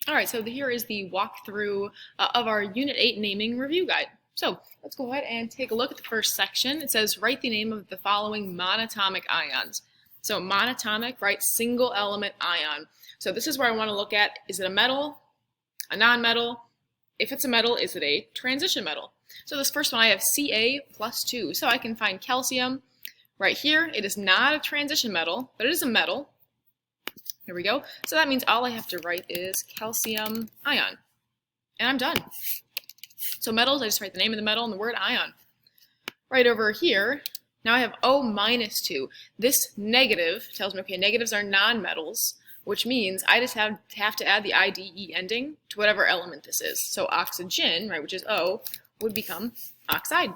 All right, so here is the walkthrough of our Unit 8 naming review guide. So let's go ahead and take a look at the first section. It says, write the name of the following monatomic ions. So monatomic, right, single element ion. So this is where I want to look at, is it a metal, a non-metal? If it's a metal, is it a transition metal? So this first one, I have Ca plus 2. So I can find calcium right here. It is not a transition metal, but it is a metal. Here we go. So that means all I have to write is calcium ion. And I'm done. So metals, I just write the name of the metal and the word ion. Right over here, now I have O minus 2. This negative tells me, okay, negatives are non-metals, which means I just have to add the IDE ending to whatever element this is. So oxygen, right, which is O, would become oxide.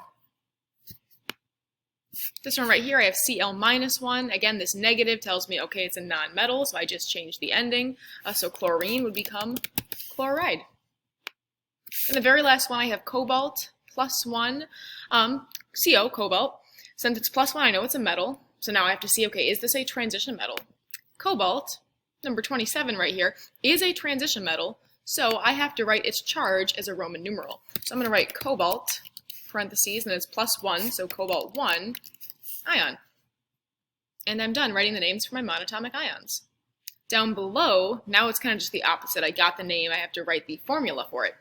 This one right here, I have Cl minus 1. Again, this negative tells me, okay, it's a non-metal, so I just changed the ending. So chlorine would become chloride. And the very last one, I have cobalt plus 1. Co, cobalt. Since it's plus 1, I know it's a metal. So now I have to see, okay, is this a transition metal? Cobalt, number 27 right here, is a transition metal. So I have to write its charge as a Roman numeral. So I'm going to write cobalt, parentheses, and it's plus 1, so cobalt 1 ion. And I'm done writing the names for my monatomic ions. Down below, now it's kind of just the opposite. I got the name, I have to write the formula for it.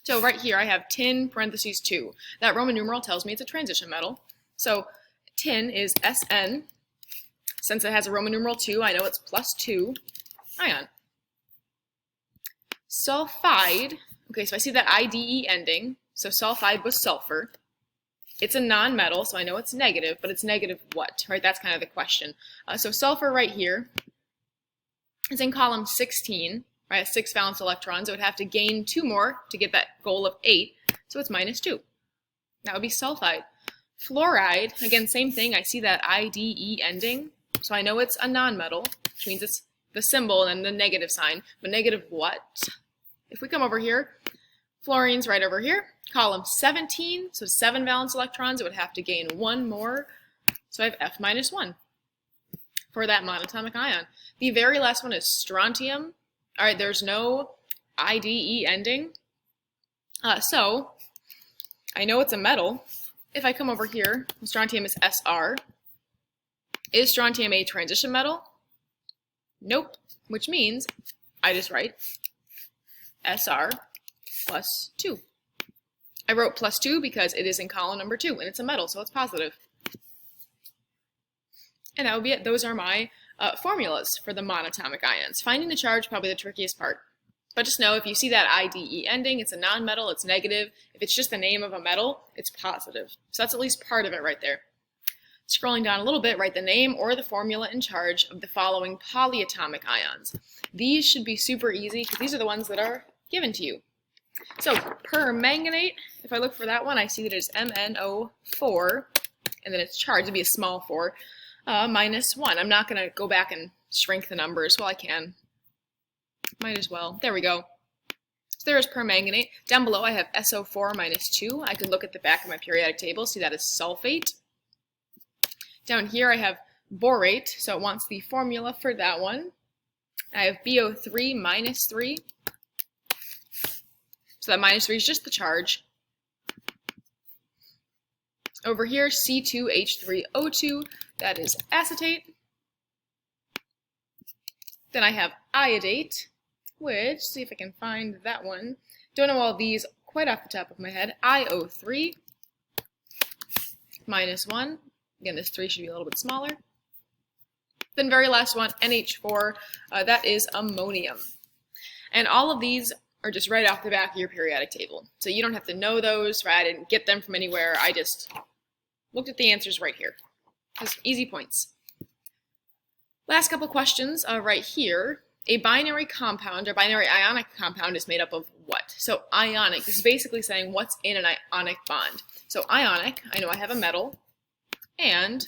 So right here I have tin, parentheses 2. That Roman numeral tells me it's a transition metal. So tin is Sn. Since it has a Roman numeral 2, I know it's plus 2 ion. Sulfide, okay, so I see that IDE ending. So sulfide was sulfur. It's a non-metal, so I know it's negative, but it's negative what, right? That's kind of the question. So sulfur right here is in column 16, right? 6 valence electrons. It would have to gain 2 more to get that goal of 8, so it's minus 2. That would be sulfide. Fluoride, again, same thing. I see that IDE ending, so I know it's a non-metal, which means it's the symbol and the negative sign. But negative what? If we come over here, fluorine's right over here. Column 17, so 7 valence electrons, it would have to gain 1 more. So I have F minus 1 for that monatomic ion. The very last one is strontium. All right, there's no IDE ending. So I know it's a metal. If I come over here, strontium is Sr. Is strontium a transition metal? Nope, which means I just write Sr plus 2. I wrote plus 2 because it is in column number 2, and it's a metal, so it's positive. And that would be it. Those are my formulas for the monatomic ions. Finding the charge, probably the trickiest part. But just know, if you see that IDE ending, it's a non-metal, it's negative. If it's just the name of a metal, it's positive. So that's at least part of it right there. Scrolling down a little bit, write the name or the formula in charge of the following polyatomic ions. These should be super easy, because these are the ones that are given to you. So permanganate, if I look for that one, I see that it's MnO4, and then its charge would be a small 4, minus 1. I'm not going to go back and shrink the numbers. Well, I can. Might as well. There we go. So there's permanganate. Down below I have SO4 minus 2. I could look at the back of my periodic table, see that is sulfate. Down here I have borate, so it wants the formula for that one. I have BO3 minus 3. So that minus 3 is just the charge. Over here, C2H3O2, that is acetate. Then I have iodate, which, see if I can find that one. Don't know all these quite off the top of my head. IO3 minus 1. Again, this 3 should be a little bit smaller. Then very last one, NH4, that is ammonium. And all of these are just right off the back of your periodic table. So you don't have to know those, right? I didn't get them from anywhere. I just looked at the answers right here. Just easy points. Last couple questions right here. A binary compound or binary ionic compound is made up of what? So ionic, this is basically saying what's in an ionic bond. So ionic, I know I have a metal and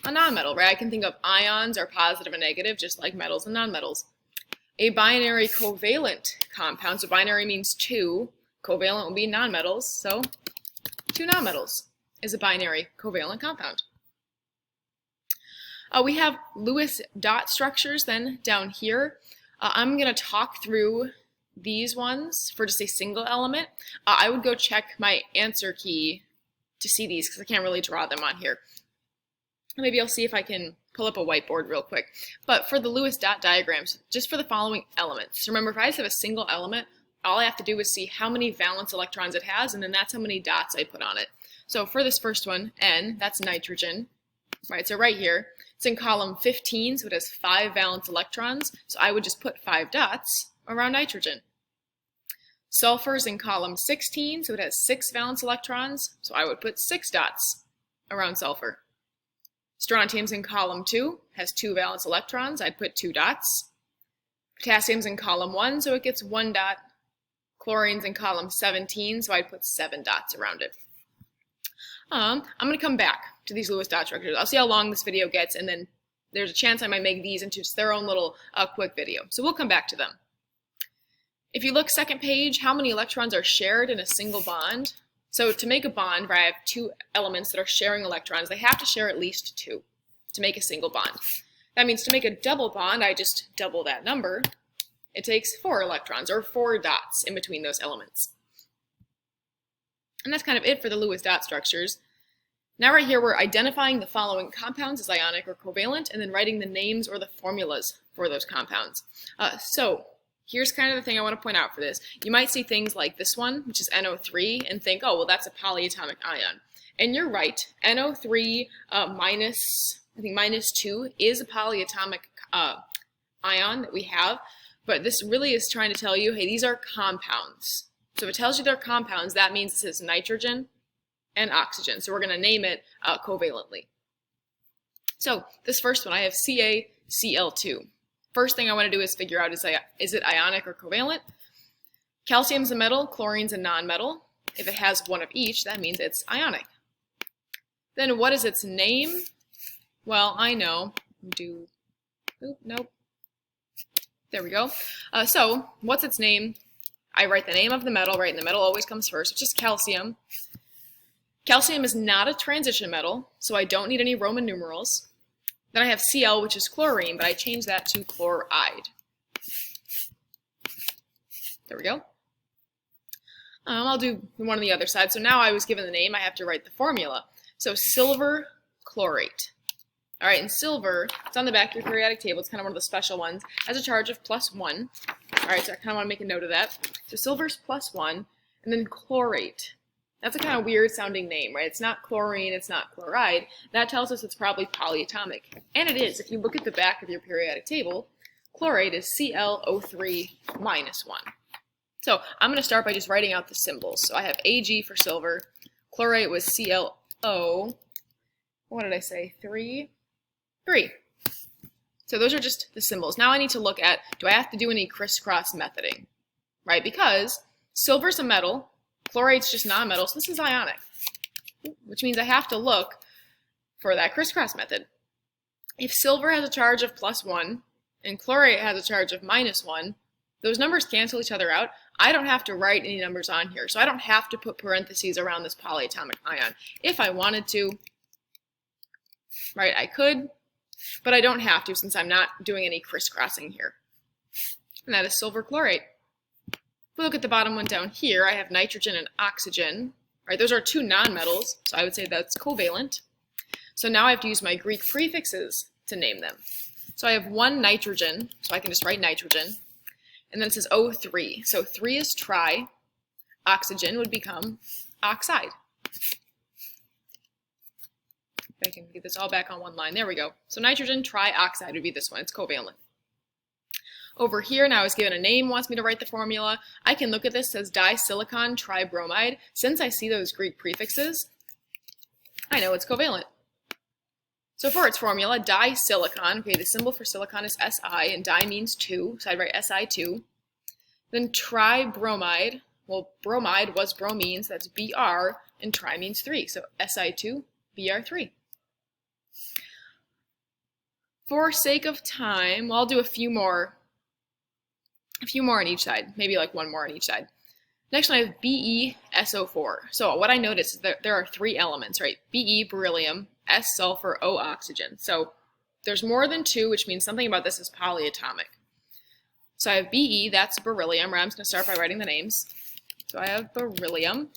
a nonmetal, right? I can think of ions are positive and negative, just like metals and nonmetals. A binary covalent compound, so binary means 2, covalent will be nonmetals, so 2 nonmetals is a binary covalent compound. We have Lewis dot structures then down here. I'm going to talk through these ones for just a single element. I would go check my answer key to see these because I can't really draw them on here. Maybe I'll see if I can pull up a whiteboard real quick. But for the Lewis dot diagrams, just for the following elements, remember if I just have a single element, all I have to do is see how many valence electrons it has, and then that's how many dots I put on it. So for this first one, N, that's nitrogen, right? So right here, it's in column 15, so it has 5 valence electrons, so I would just put 5 dots around nitrogen. Sulfur's in column 16, so it has 6 valence electrons, so I would put 6 dots around sulfur. Strontium's in column 2, has 2 valence electrons, I'd put 2 dots. Potassium's in column 1, so it gets 1 dot. Chlorine's in column 17, so I'd put 7 dots around it. I'm going to come back to these Lewis dot structures. I'll see how long this video gets, and then there's a chance I might make these into just their own little quick video. So we'll come back to them. If you look second page, how many electrons are shared in a single bond? So to make a bond where I have 2 elements that are sharing electrons, they have to share at least 2 to make a single bond. That means to make a double bond, I just double that number. It takes 4 electrons, or 4 dots in between those elements. And that's kind of it for the Lewis dot structures. Now right here, we're identifying the following compounds as ionic or covalent, and then writing the names or the formulas for those compounds. So here's kind of the thing I want to point out for this. You might see things like this one, which is NO3, and think, oh, well, that's a polyatomic ion. And you're right. NO3 minus, I think minus 2 is a polyatomic ion that we have, but this really is trying to tell you, hey, these are compounds. So if it tells you they're compounds, that means this is nitrogen and oxygen. So we're going to name it covalently. So this first one, I have CaCl2. First thing I want to do is figure out, is it ionic or covalent? Calcium's a metal, chlorine's a nonmetal. If it has one of each, that means it's ionic. Then what is its name? Well, I know. Nope. There we go. So what's its name? I write the name of the metal, right? And the metal always comes first, which is calcium. Calcium is not a transition metal, so I don't need any Roman numerals. Then I have Cl, which is chlorine, but I change that to chloride. There we go. I'll do one on the other side. So now I was given the name, I have to write the formula. So silver chlorate. All right, and silver, it's on the back of your periodic table. It's kind of one of the special ones. Has a charge of +1. All right, so I kind of want to make a note of that. So silver's +1, and then chlorate. That's a kind of weird sounding name, right? It's not chlorine, it's not chloride. That tells us it's probably polyatomic. And it is. If you look at the back of your periodic table, chlorate is ClO3 -1. So I'm going to start by just writing out the symbols. So I have Ag for silver. Chlorate was ClO, what did I say, 3? So those are just the symbols. Now I need to look at, do I have to do any crisscross methoding, right? Because silver's a metal, chlorate's just non-metal, so this is ionic, which means I have to look for that crisscross method. If silver has a charge of +1 and chlorate has a charge of -1, those numbers cancel each other out. I don't have to write any numbers on here, so I don't have to put parentheses around this polyatomic ion. If I wanted to, right, I could, but I don't have to since I'm not doing any crisscrossing here. And that is silver chlorate. If we look at the bottom one down here, I have nitrogen and oxygen. Right, those are 2 nonmetals, so I would say that's covalent. So now I have to use my Greek prefixes to name them. So I have 1 nitrogen, so I can just write nitrogen. And then it says O3. So 3 is tri. Oxygen would become oxide. I can get this all back on one line. There we go. So nitrogen trioxide would be this one. It's covalent. Over here, now I was given a name, wants me to write the formula. I can look at this, says disilicon tribromide. Since I see those Greek prefixes, I know it's covalent. So for its formula, disilicon, okay, the symbol for silicon is Si, and di means 2, so I'd write Si2. Then tribromide, well, bromide was bromine, so that's Br, and tri means 3, so Si2, Br3. For sake of time, well, I'll do a few more on each side, maybe like one more on each side. Next one I have BeSO4. So what I noticed is that there are 3 elements, right? Be beryllium, S sulfur, O oxygen. So there's more than 2, which means something about this is polyatomic. So I have Be, that's beryllium, right? I'm just going to start by writing the names. So I have beryllium.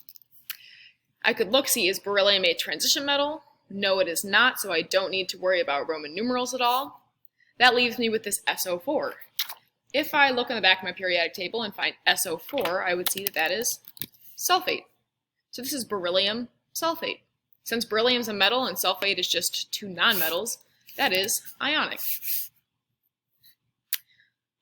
I could look, see, is beryllium a transition metal? No, it is not, so I don't need to worry about Roman numerals at all. That leaves me with this SO4. If I look in the back of my periodic table and find SO4, I would see that that is sulfate. So this is beryllium sulfate. Since beryllium is a metal and sulfate is just two nonmetals, that is ionic.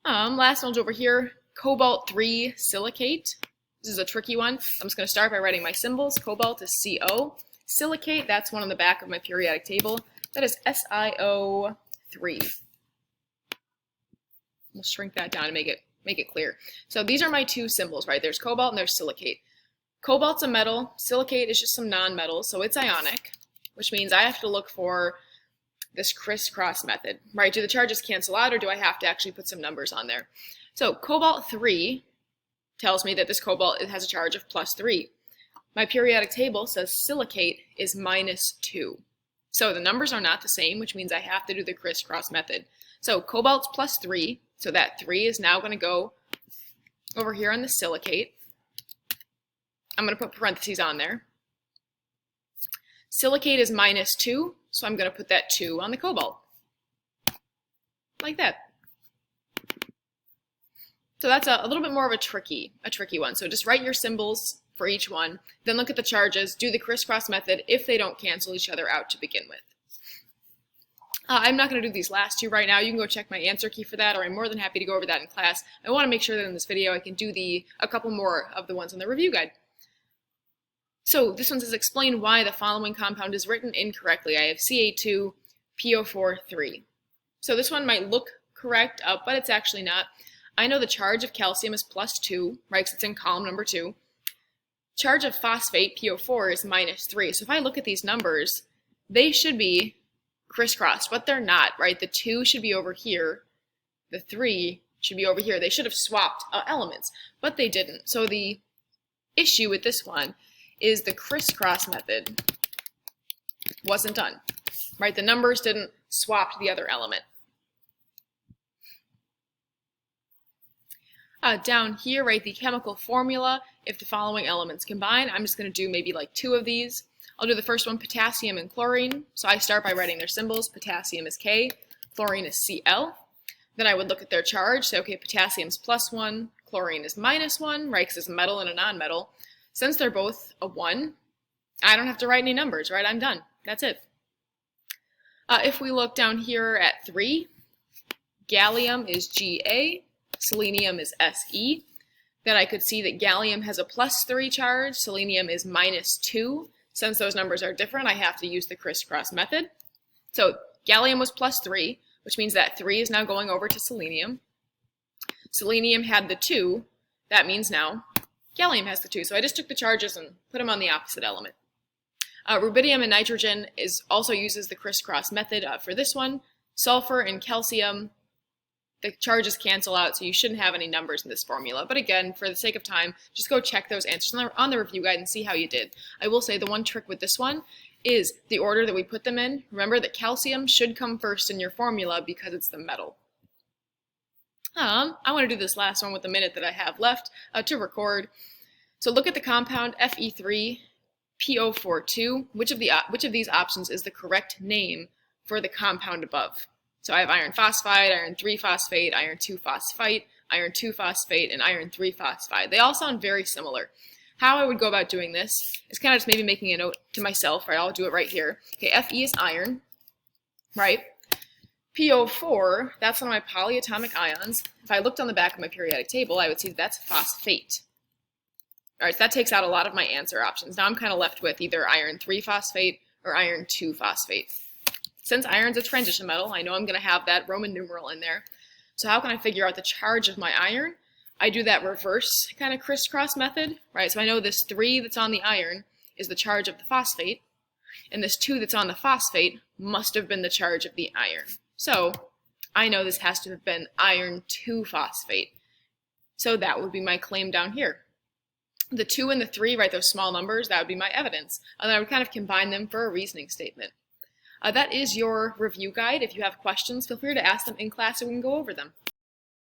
Last one's over here, cobalt-3 silicate. This is a tricky one. I'm just going to start by writing my symbols. Cobalt is CO. Silicate, that's one on the back of my periodic table. That is SiO3. We'll shrink that down to make it clear. So these are my two symbols, right? There's cobalt and there's silicate. Cobalt's a metal. Silicate is just some nonmetals, so it's ionic, which means I have to look for this crisscross method, right? Do the charges cancel out, or do I have to actually put some numbers on there? So cobalt-3 tells me that this cobalt has a charge of +3. My periodic table says silicate is -2. So the numbers are not the same, which means I have to do the crisscross method. So cobalt's +3, so that 3 is now going to go over here on the silicate. I'm going to put parentheses on there. Silicate is -2, so I'm going to put that 2 on the cobalt. Like that. So that's a little bit more of a tricky one. So just write your symbols for each one, then look at the charges, do the crisscross method if they don't cancel each other out to begin with. I'm not going to do these last two right now. You can go check my answer key for that, or I'm more than happy to go over that in class. I want to make sure that in this video I can do a couple more of the ones on the review guide. So this one says, explain why the following compound is written incorrectly. I have Ca2PO4 3. So this one might look correct, but it's actually not. I know the charge of calcium is +2, right, because it's in column number 2. Charge of phosphate, PO4, is -3. So if I look at these numbers, they should be crisscrossed, but they're not, right? The 2 should be over here. The 3 should be over here. They should have swapped elements, but they didn't. So the issue with this one is the crisscross method wasn't done, right? The numbers didn't swap to the other element. Down here, right, the chemical formula, if the following elements combine, I'm just going to do maybe like 2 of these. I'll do the first one, potassium and chlorine. So I start by writing their symbols. Potassium is K, chlorine is Cl. Then I would look at their charge, say, okay, potassium's +1, chlorine is -1, right, because it's a metal and a nonmetal. Since they're both a 1, I don't have to write any numbers, right? I'm done. That's it. If we look down here at 3, gallium is Ga, selenium is Se. Then I could see that gallium has a +3 charge, selenium is -2. Since those numbers are different, I have to use the crisscross method. So gallium was +3, which means that 3 is now going over to selenium. Selenium had the 2. That means now gallium has the 2. So I just took the charges and put them on the opposite element. Rubidium and nitrogen also uses the crisscross method for this one. Sulfur and calcium, the charges cancel out, so you shouldn't have any numbers in this formula. But again, for the sake of time, just go check those answers on the review guide and see how you did. I will say the one trick with this one is the order that we put them in. Remember that calcium should come first in your formula because it's the metal. I want to do this last one with the minute that I have left to record. So look at the compound Fe3PO42. Which of these options is the correct name for the compound above? So I have iron phosphide, iron 3 phosphate, iron 2 phosphite, iron 2 phosphate, and iron 3 phosphide. They all sound very similar. How I would go about doing this is kind of just maybe making a note to myself, right? I'll do it right here. Okay, Fe is iron, right? PO4, that's one of my polyatomic ions. If I looked on the back of my periodic table, I would see that's phosphate. All right, so that takes out a lot of my answer options. Now I'm kind of left with either iron 3 phosphate or iron 2 phosphate. Since iron's a transition metal, I know I'm going to have that Roman numeral in there. So how can I figure out the charge of my iron? I do that reverse kind of crisscross method, right? So I know this 3 that's on the iron is the charge of the phosphate, and this 2 that's on the phosphate must have been the charge of the iron. So I know this has to have been iron 2 phosphate. So that would be my claim down here. The 2 and the 3, right, those small numbers, that would be my evidence. And then I would kind of combine them for a reasoning statement. That is your review guide. If you have questions, feel free to ask them in class and we can go over them.